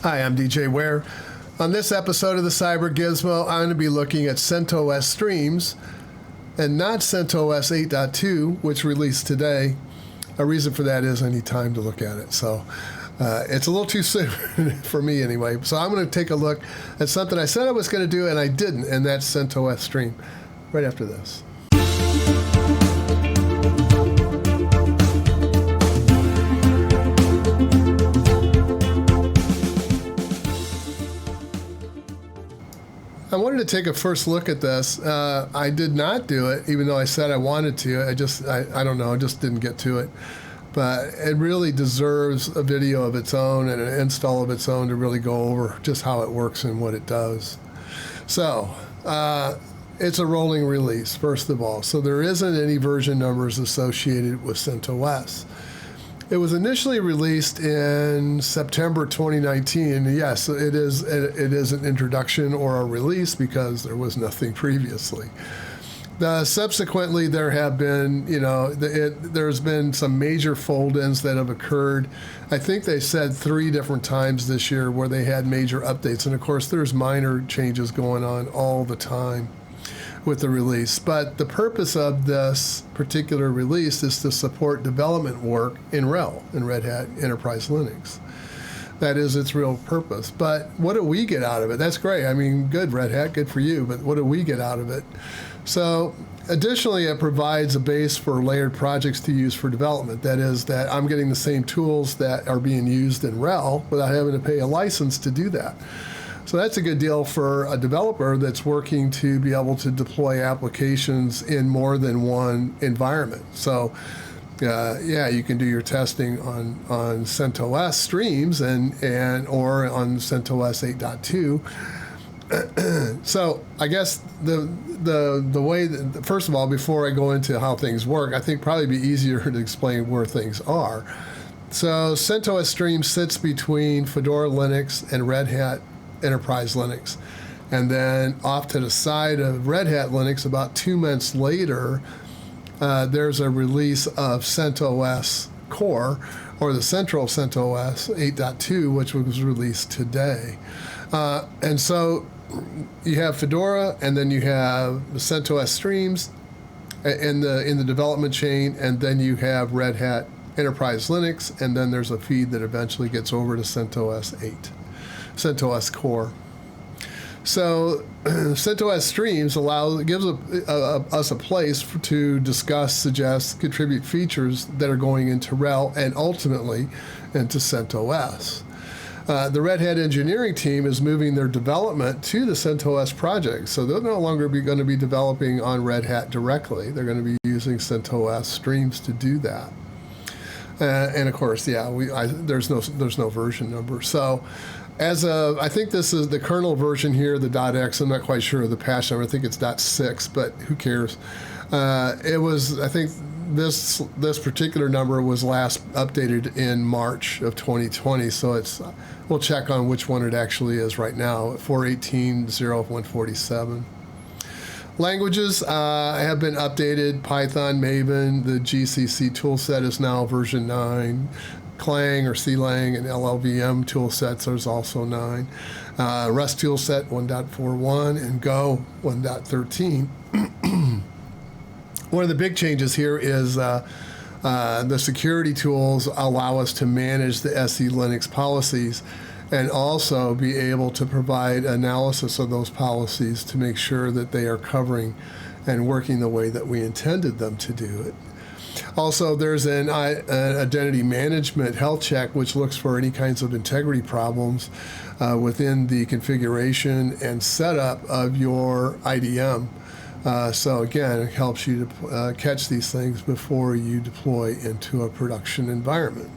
Hi, I'm DJ Ware. On this episode of the CyberGizmo, I'm going to be looking at CentOS Streams and not CentOS 8.2, which released today. A reason for that is I need time to look at it. So it's a little too soon for me anyway. So I'm going to take a look at something I said I was going to do and I didn't, and that's CentOS Stream right after this. I wanted to take a first look at this. I did not do it, even though I said I wanted to. I don't know, I just didn't get to it. But it really deserves a video of its own and an install of its own to really go over just how it works and what it does. So, it's a rolling release, first of all. So there isn't any version numbers associated with CentOS. It was initially released in September 2019. Yes, it is an introduction or a release because there was nothing previously. Subsequently, there have been, there's been some major fold-ins that have occurred. I think they said 3 different times this year where they had major updates. And of course, there's minor changes going on all the time with the release. But the purpose of this particular release is to support development work in RHEL, in Red Hat Enterprise Linux. That is its real purpose. But what do we get out of it? That's great. I mean, good, Red Hat, good for you. But what do we get out of it? So additionally, it provides a base for layered projects to use for development. That is that I'm getting the same tools that are being used in RHEL without having to pay a license to do that. So that's a good deal for a developer that's working to be able to deploy applications in more than one environment. So you can do your testing on CentOS Streams and or on CentOS 8.2. So I guess the way that, first of all, before I go into how things work, I think probably be easier to explain where things are. So CentOS Streams sits between Fedora Linux and Red Hat Enterprise Linux. And then off to the side of Red Hat Linux, about 2 months later, there's a release of CentOS Core, or the Central CentOS 8.2, which was released today. And so you have Fedora, and then you have the CentOS Streams in the development chain, and then you have Red Hat Enterprise Linux, and then there's a feed that eventually gets over to CentOS 8. CentOS Core. So CentOS Streams gives us a place to discuss, suggest, contribute features that are going into RHEL and ultimately into CentOS. The Red Hat engineering team is moving their development to the CentOS project. So they're no longer going to be developing on Red Hat directly. They're going to be using CentOS Streams to do that. And of course, there's no version number. So I think this is the kernel version here, the .x. I'm not quite sure of the patch number. I think it's .6, but who cares? I think this particular number was last updated in March of 2020. So we'll check on which one it actually is right now, 4.18.0.147. Languages have been updated. Python, Maven, the GCC toolset is now version 9. Clang or CLang and LLVM toolsets, there's also 9. Rust toolset 1.41 and Go 1.13. One of the big changes here is the security tools allow us to manage the SE Linux policies and also be able to provide analysis of those policies to make sure that they are covering and working the way that we intended them to do it. Also, there's an identity management health check, which looks for any kinds of integrity problems within the configuration and setup of your IDM. So again, it helps you to catch these things before you deploy into a production environment.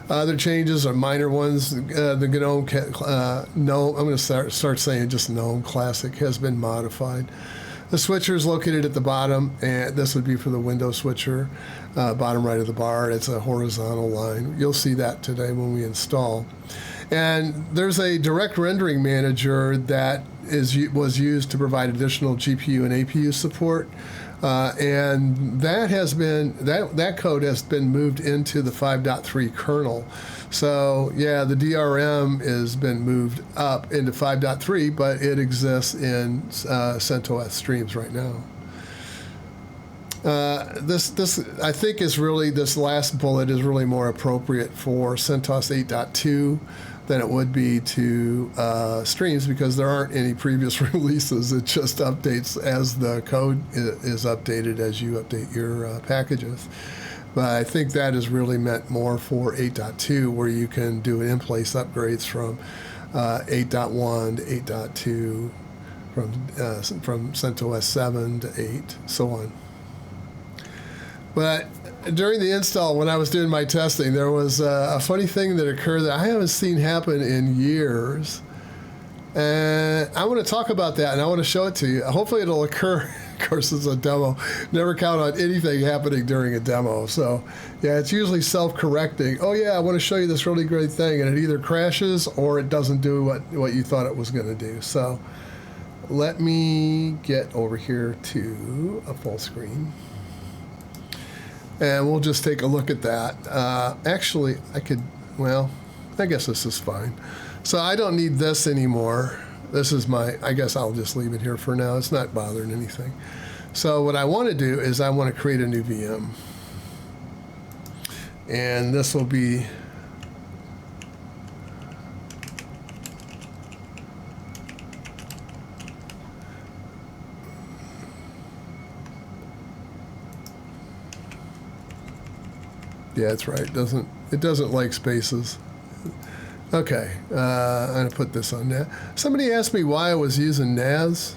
Other changes are minor ones. The GNOME, I'm going to start saying just GNOME Classic has been modified. The switcher is located at the bottom, and this would be for the Windows switcher, bottom right of the bar. It's a horizontal line. You'll see that today when we install. And there's a direct rendering manager that was used to provide additional GPU and APU support. And that has been that code has been moved into the 5.3 kernel. So yeah, the DRM has been moved up into 5.3, but it exists in CentOS Streams right now. This I think is really, this last bullet is really more appropriate for CentOS 8.2 than it would be to Streams, because there aren't any previous releases. It just updates as the code is updated as you update your packages. But I think that is really meant more for 8.2, where you can do in-place upgrades from 8.1 to 8.2, from CentOS 7 to 8, so on. But during the install, when I was doing my testing, there was a funny thing that occurred that I haven't seen happen in years. And I want to talk about that, and I want to show it to you. Hopefully it'll occur. Of course, it's a demo. Never count on anything happening during a demo. So, yeah, it's usually self-correcting. Oh, yeah, I want to show you this really great thing, and it either crashes or it doesn't do what you thought it was going to do. So let me get over here to a full screen. And we'll just take a look at that. Actually, I guess this is fine. So I don't need this anymore. This is I guess I'll just leave it here for now. It's not bothering anything. So what I want to do is I want to create a new VM. And this will be yeah, that's right. It doesn't like spaces. Okay, I'm gonna put this on NAS. Somebody asked me why I was using NAS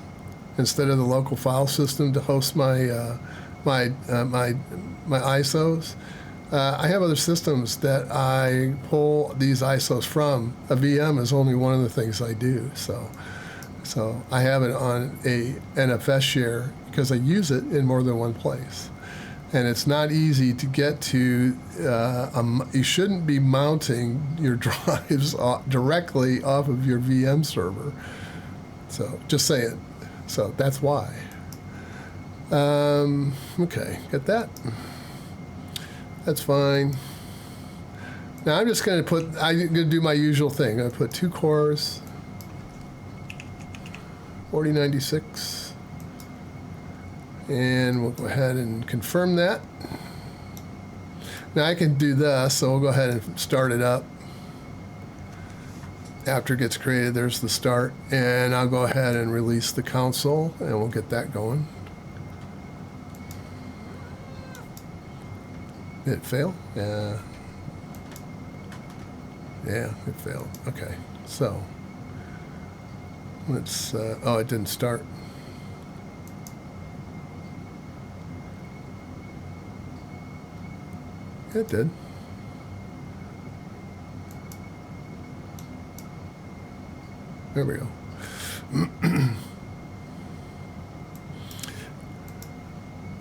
instead of the local file system to host my my ISOs. I have other systems that I pull these ISOs from. A VM is only one of the things I do. So I have it on a NFS share because I use it in more than one place. And it's not easy to get to. You shouldn't be mounting your drives directly off of your VM server. So just saying. So that's why. Okay, get that. That's fine. Now I'm just going to do my usual thing. I'm going to put 2 cores, 4096. And we'll go ahead and confirm that. Now I can do this, so we'll go ahead and start it up. After it gets created, there's the start. And I'll go ahead and release the console, and we'll get that going. Did it fail? Yeah, it failed. Okay, so let's, oh, it didn't start. It did. There we go.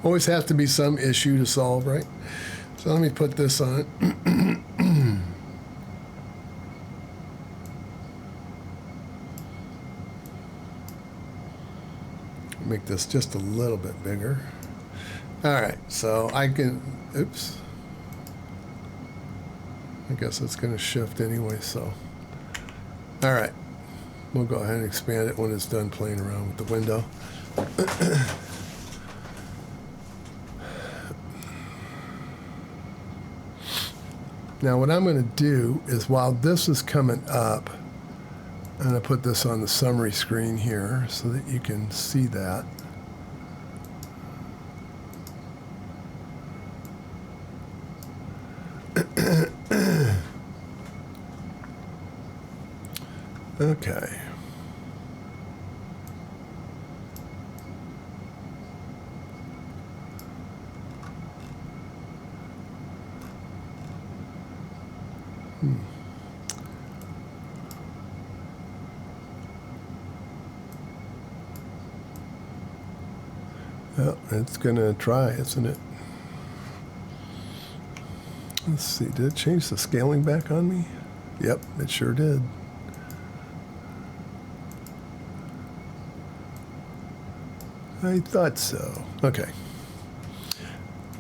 Always have to be some issue to solve, right? So let me put this on it. Make this just a little bit bigger. All right, so I can, oops. I guess it's going to shift anyway, so. All right. We'll go ahead and expand it when it's done playing around with the window. Now what I'm going to do is, while this is coming up, I'm going to put this on the summary screen here so that you can see that. Okay. Well, it's going to try, isn't it? Let's see, did it change the scaling back on me? Yep, it sure did. I thought so. Okay.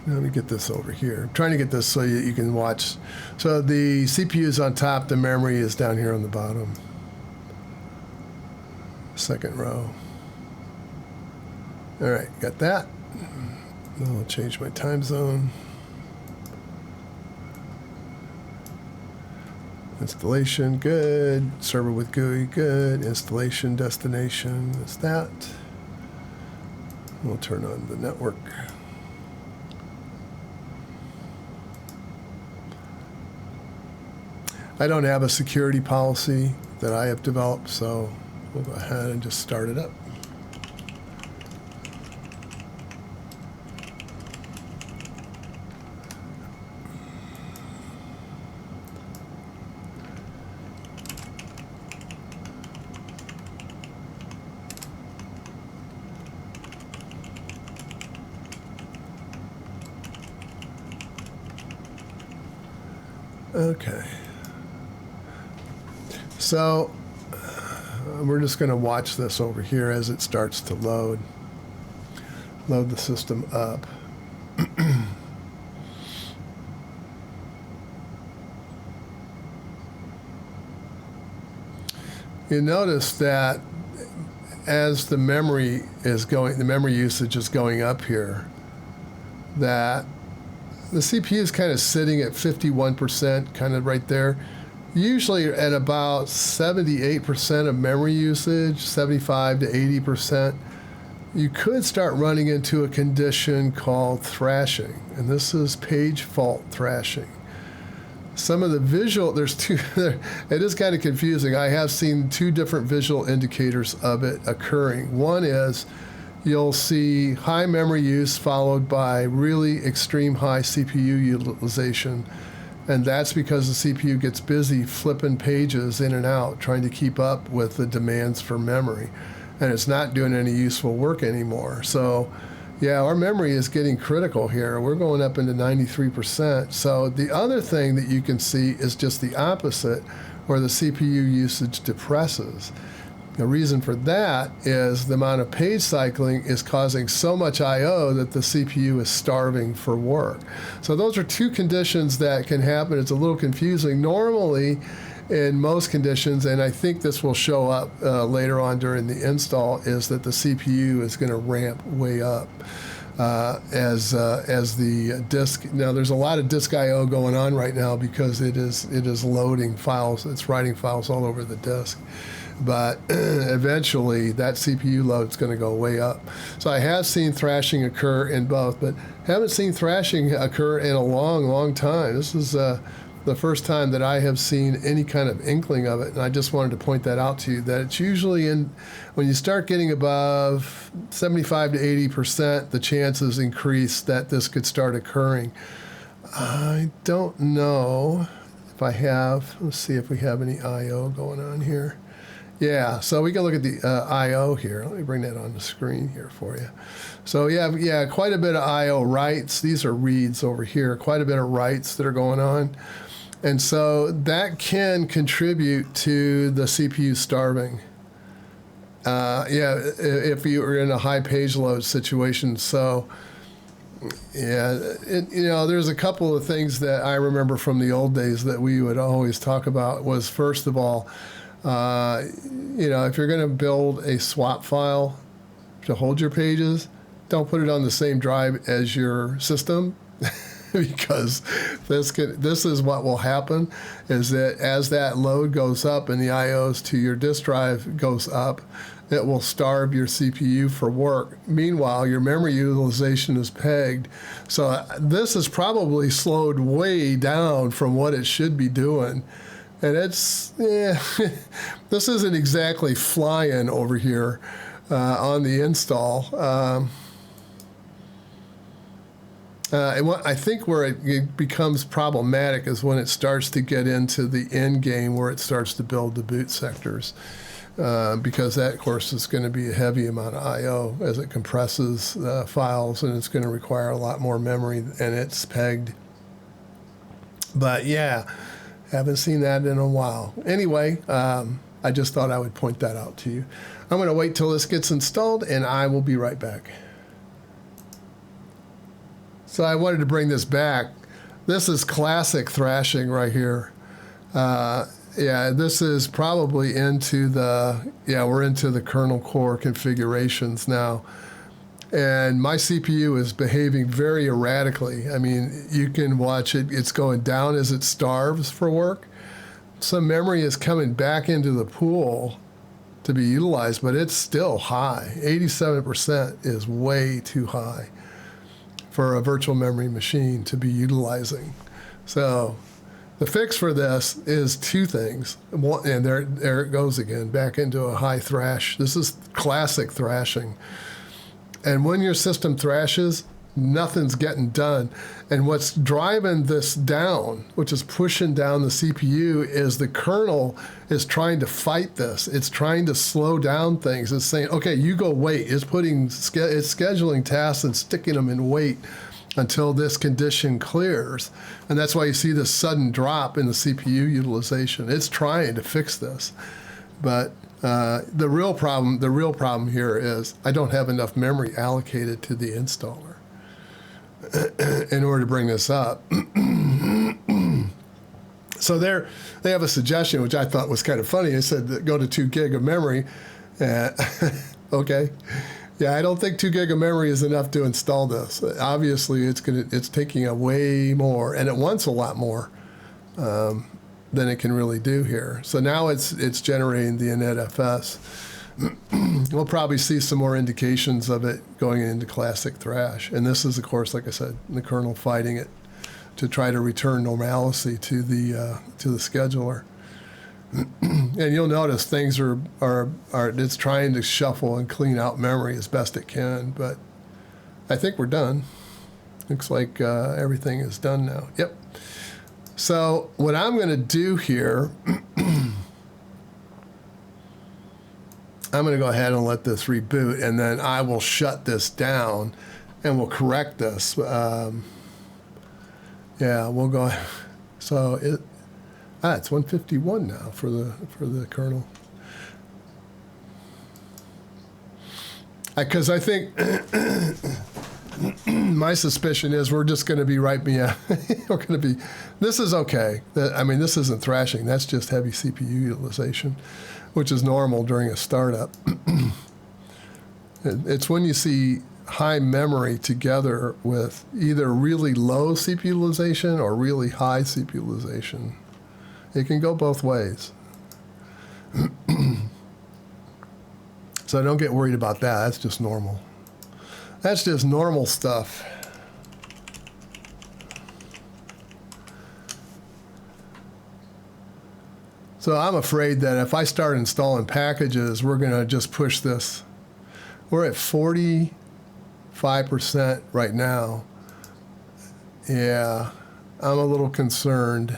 Let me get this over here. I'm trying to get this so you can watch. So the CPU is on top, the memory is down here on the bottom. Second row. All right, got that. I'll change my time zone. Installation, good. Server with GUI, good. Installation, destination, is that. We'll turn on the network. I don't have a security policy that I have developed, so we'll go ahead and just start it up. Okay. So we're just going to watch this over here as it starts to load the system up. You notice that as the memory usage is going up here, that the CPU is kind of sitting at 51%, kind of right there. Usually at about 78% of memory usage, 75 to 80%, you could start running into a condition called thrashing. And this is page fault thrashing. Some of the visual, there's two, it is kind of confusing. I have seen two different visual indicators of it occurring. One is you'll see high memory use followed by really extreme high CPU utilization. And that's because the CPU gets busy flipping pages in and out, trying to keep up with the demands for memory. And it's not doing any useful work anymore. So, yeah, our memory is getting critical here. We're going up into 93%. So the other thing that you can see is just the opposite, where the CPU usage depresses. The reason for that is the amount of page cycling is causing so much I/O that the CPU is starving for work. So those are two conditions that can happen. It's a little confusing. Normally, in most conditions, and I think this will show up later on during the install, is that the CPU is going to ramp way up as the disk. Now, there's a lot of disk I/O going on right now because it is loading files. It's writing files all over the disk. But eventually that CPU load is going to go way up. So I have seen thrashing occur in both, but haven't seen thrashing occur in a long, long time. This is the first time that I have seen any kind of inkling of it, and I just wanted to point that out to you, that it's usually when you start getting above 75 to 80%, the chances increase that this could start occurring. I don't know if I have, let's see if we have any I/O going on here. Yeah, so we can look at the I/O here. Let me bring that on the screen here for you. So yeah, quite a bit of I/O writes. These are reads over here. Quite a bit of writes that are going on. And so that can contribute to the CPU starving. If you were in a high page load situation. So yeah, there's a couple of things that I remember from the old days that we would always talk about. Was, first of all, if you're going to build a swap file to hold your pages, don't put it on the same drive as your system, because this is what will happen, is that as that load goes up and the I/Os to your disk drive goes up, it will starve your CPU for work. Meanwhile, your memory utilization is pegged. So this is probably slowed way down from what it should be doing. And this isn't exactly flying over here on the install. I think where it becomes problematic is when it starts to get into the end game, where it starts to build the boot sectors, because that, of course, is going to be a heavy amount of I/O as it compresses files, and it's going to require a lot more memory, and it's pegged. But yeah, haven't seen that in a while. Anyway, I just thought I would point that out to you. I'm going to wait till this gets installed, and I will be right back. So I wanted to bring this back. This is classic thrashing right here. Yeah, this is probably into the, we're into the kernel core configurations now. And my CPU is behaving very erratically. I mean, you can watch it. It's going down as it starves for work. Some memory is coming back into the pool to be utilized, but it's still high. 87% is way too high for a virtual memory machine to be utilizing. So the fix for this is two things. One, and there it goes again, back into a high thrash. This is classic thrashing. And when your system thrashes, nothing's getting done. And what's driving this down, which is pushing down the CPU, is the kernel is trying to fight this. It's trying to slow down things. It's saying, okay, you go wait. It's scheduling tasks and sticking them in wait until this condition clears. And that's why you see this sudden drop in the CPU utilization. It's trying to fix this. But the real problem here is I don't have enough memory allocated to the installer in order to bring this up. So they have a suggestion, which I thought was kind of funny. They said go to 2 gig of memory. Okay. Yeah, I don't think 2 gig of memory is enough to install this. Obviously, it's taking a way more, and it wants a lot more than it can really do here. So now it's generating the initfs. We'll probably see some more indications of it going into classic thrash. And this is, of course, like I said, the kernel fighting it to try to return normalcy to the scheduler. And you'll notice things it's trying to shuffle and clean out memory as best it can. But I think we're done. Looks like everything is done now. Yep. So what I'm going to do here, I'm going to go ahead and let this reboot, and then I will shut this down, and we'll correct this. Yeah, we'll go. So it's 151 now for the kernel. Because I think my suspicion is we're just going to be we're going to be. This is okay. I mean, this isn't thrashing. That's just heavy CPU utilization, which is normal during a startup. It's when you see high memory together with either really low CPU utilization or really high CPU utilization. It can go both ways. So don't get worried about that. That's just normal. That's just normal stuff. So I'm afraid that if I start installing packages, we're going to just push this. We're at 45% right now. Yeah, I'm a little concerned.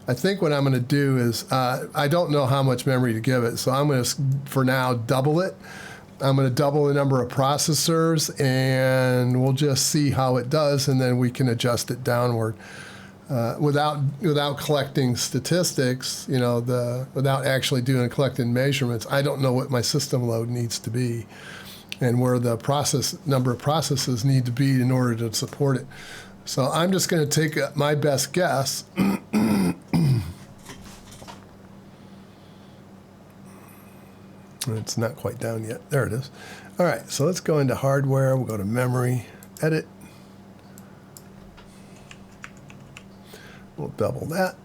I think what I'm going to do is, I don't know how much memory to give it, so I'm going to, for now, double it. I'm going to double the number of processors, and we'll just see how it does, and then we can adjust it downward. Without collecting statistics, without actually collecting measurements, I don't know what my system load needs to be and where the number of processes need to be in order to support it. So I'm just going to take my best guess. It's not quite down yet. There it is. All right, so let's go into hardware. We'll go to memory, edit. We'll double that.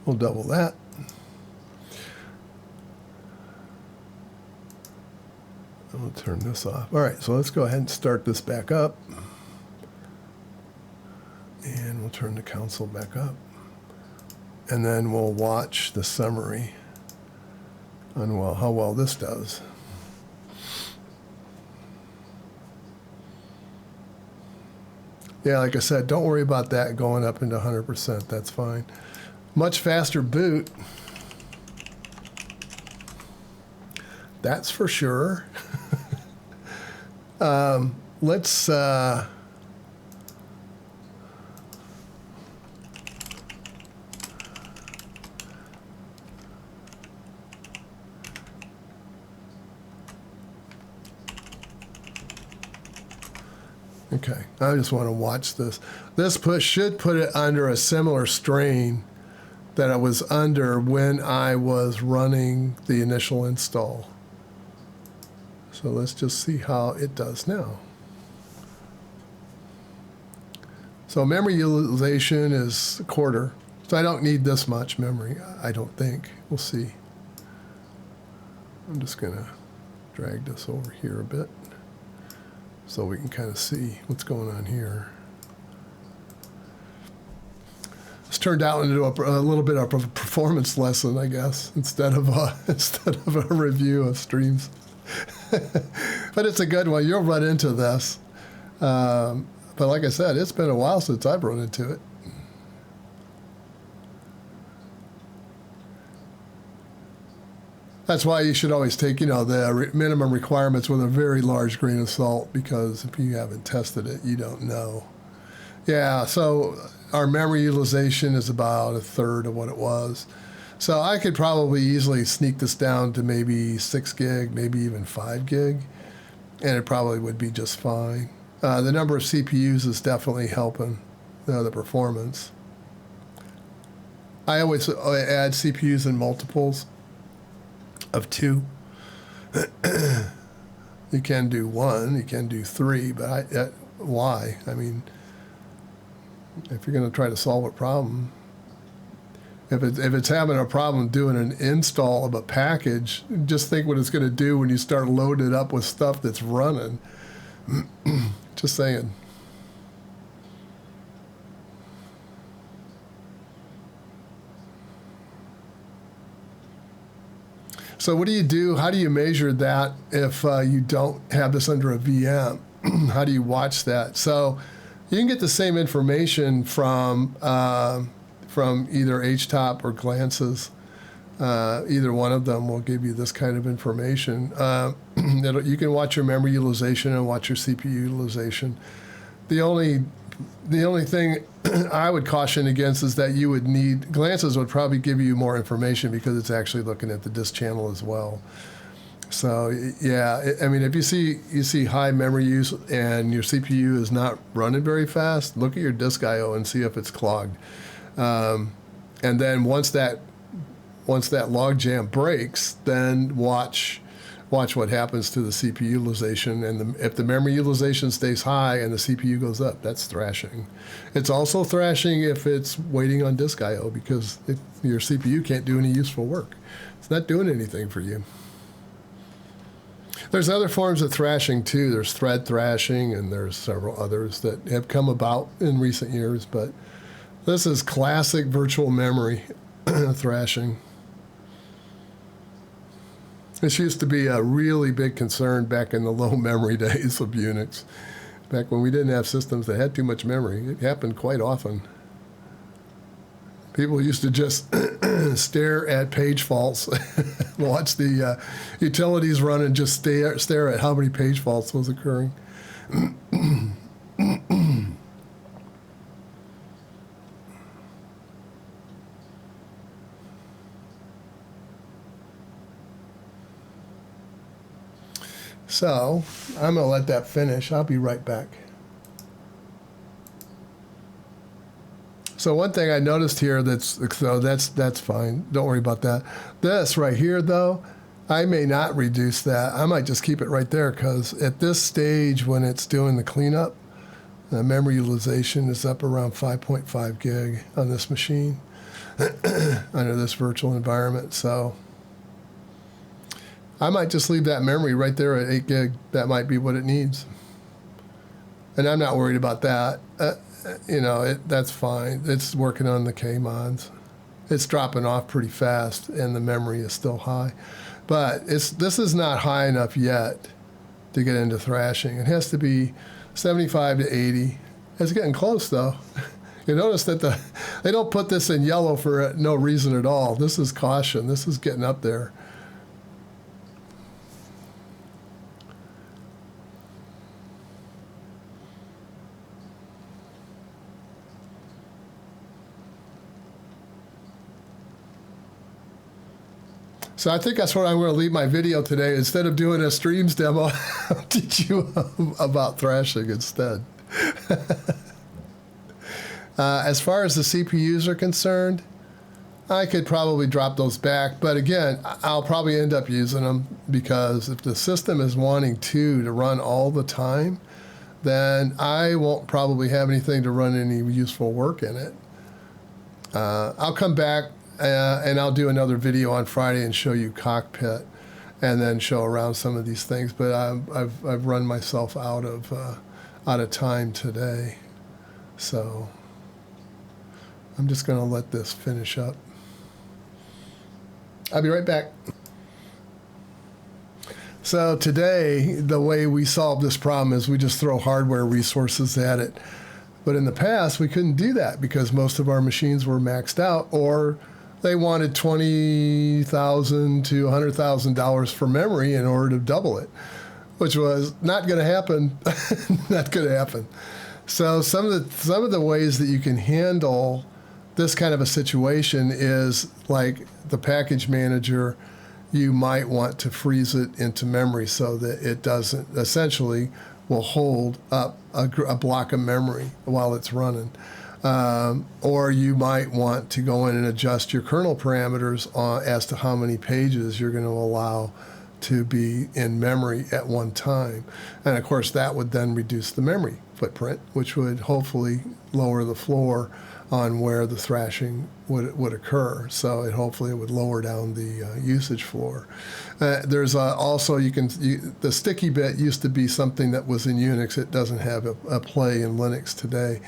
We'll double that. And we'll turn this off. All right, so let's go ahead and start this back up. And we'll turn the console back up. And then we'll watch the summary on how well this does. Yeah, like I said, don't worry about that going up into 100%. That's fine. Much faster boot. That's for sure. Let's... Okay, I just want to watch this. This should put it under a similar strain that I was under when I was running the initial install. So let's just see how it does now. So memory utilization is a quarter. So I don't need this much memory, I don't think. We'll see. I'm just going to drag this over here a bit so we can kind of see what's going on here. This turned out into a little bit of a performance lesson, I guess, instead of a review of streams. But it's a good one. You'll run into this. But like I said, it's been a while since I've run into it. That's why you should always take, the minimum requirements with a very large grain of salt, because if you haven't tested it, you don't know. Yeah, so our memory utilization is about a third of what it was. So I could probably easily sneak this down to maybe 6 gig, maybe even 5 gig, and it probably would be just fine. The number of CPUs is definitely helping the performance. I always add CPUs in multiples of 2. You can do 1, you can do 3, but why? I mean, if you're going to try to solve a problem, if it's having a problem doing an install of a package, just think what it's going to do when you start loading it up with stuff that's running. Just saying. So what do you do? How do you measure that if you don't have this under a VM? How do you watch that? So you can get the same information from either HTOP or Glances. Either one of them will give you this kind of information. You can watch your memory utilization and watch your CPU utilization. The only thing I would caution against is that you would need, Glances would probably give you more information because it's actually looking at the disk channel as well. So yeah, I mean, if you see high memory use and your CPU is not running very fast, look at your disk I/O and see if it's clogged. And then once that logjam breaks, then watch what happens to the CPU utilization. And if the memory utilization stays high and the CPU goes up, that's thrashing. It's also thrashing if it's waiting on disk I/O because your CPU can't do any useful work. It's not doing anything for you. There's other forms of thrashing too. There's thread thrashing, and there's several others that have come about in recent years, but this is classic virtual memory thrashing. This used to be a really big concern back in the low memory days of Unix. Back when we didn't have systems that had too much memory. It happened quite often. People used to just stare at page faults, watch the utilities run and just stare at how many page faults was occurring. So I'm going to let that finish. I'll be right back. So one thing I noticed here that's fine. Don't worry about that. This right here, though, I may not reduce that. I might just keep it right there because at this stage when it's doing the cleanup, the memory utilization is up around 5.5 gig on this machine under this virtual environment. So I might just leave that memory right there at 8 gig. That might be what it needs. And I'm not worried about that. That's fine. It's working on the K-mons. It's dropping off pretty fast, and the memory is still high. But this is not high enough yet to get into thrashing. It has to be 75 to 80. It's getting close, though. You notice that they don't put this in yellow for no reason at all. This is caution. This is getting up there. So I think that's where I'm going to leave my video today. Instead of doing a streams demo, I'll teach you about thrashing instead. As far as the CPUs are concerned, I could probably drop those back, but again, I'll probably end up using them because if the system is wanting two to run all the time, then I won't probably have anything to run any useful work in it. I'll come back and I'll do another video on Friday and show you Cockpit and then show around some of these things, but I've run myself out of time today. So I'm just going to let this finish up. I'll be right back. So today, the way we solve this problem is we just throw hardware resources at it. But in the past, we couldn't do that because most of our machines were maxed out, or they wanted $20,000 to $100,000 for memory in order to double it, which was not going to happen. Not going to happen. So some of the ways that you can handle this kind of a situation is like the package manager. You might want to freeze it into memory so that it doesn't, essentially will hold up a block of memory while it's running. Or you might want to go in and adjust your kernel parameters as to how many pages you're going to allow to be in memory at one time. And of course that would then reduce the memory footprint, which would hopefully lower the floor on where the thrashing would occur. So hopefully it would lower down the usage floor. There's also, the sticky bit used to be something that was in Unix. It doesn't have a play in Linux today.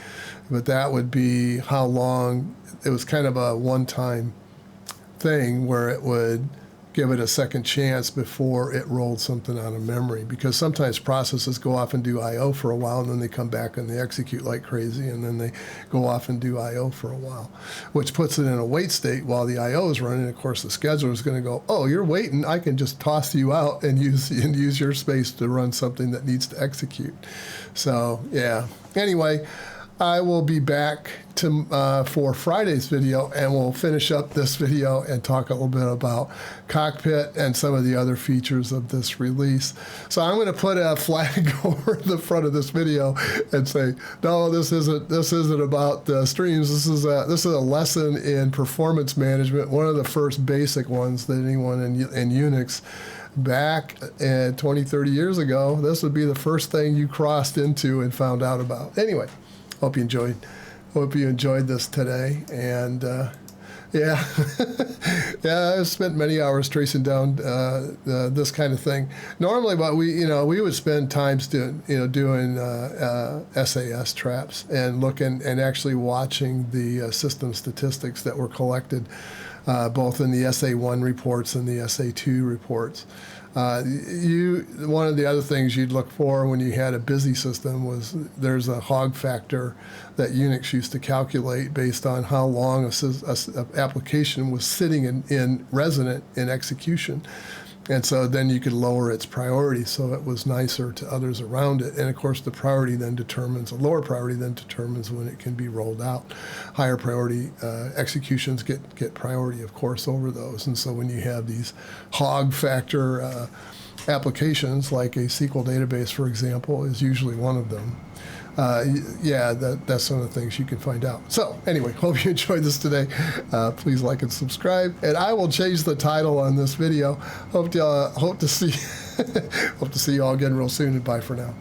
But that would be how long, it was kind of a one-time thing where it would give it a second chance before it rolled something out of memory, because sometimes processes go off and do I/O for a while, and then they come back and they execute like crazy, and then they go off and do I/O for a while, which puts it in a wait state while the I/O is running. Of course, the scheduler is going to go, oh, you're waiting, I can just toss you out and use your space to run something that needs to execute. So yeah, anyway, I will be back for Friday's video, and we'll finish up this video and talk a little bit about Cockpit and some of the other features of this release. So I'm going to put a flag over the front of this video and say, no, this isn't about streams. This is a lesson in performance management, one of the first basic ones that anyone in Unix back 20, 30 years ago, this would be the first thing you crossed into and found out about. Anyway, hope you enjoyed this today, and yeah, yeah, I've spent many hours tracing down this kind of thing. Normally, but we would spend times doing SAS traps and looking and actually watching the system statistics that were collected both in the SA1 reports and the SA2 reports. One of the other things you'd look for when you had a busy system was there's a hog factor that Unix used to calculate based on how long a application was sitting in resident in execution. And so then you could lower its priority so it was nicer to others around it. And of course, the priority then determines, a lower priority then determines when it can be rolled out. Higher priority executions get priority, of course, over those. And so when you have these hog factor applications, like a SQL database, for example, is usually one of them. Yeah, that's some of the things you can find out. So anyway, hope you enjoyed this today. Please like and subscribe, and I will change the title on this video. Hope to see hope to see you all again real soon, and bye for now.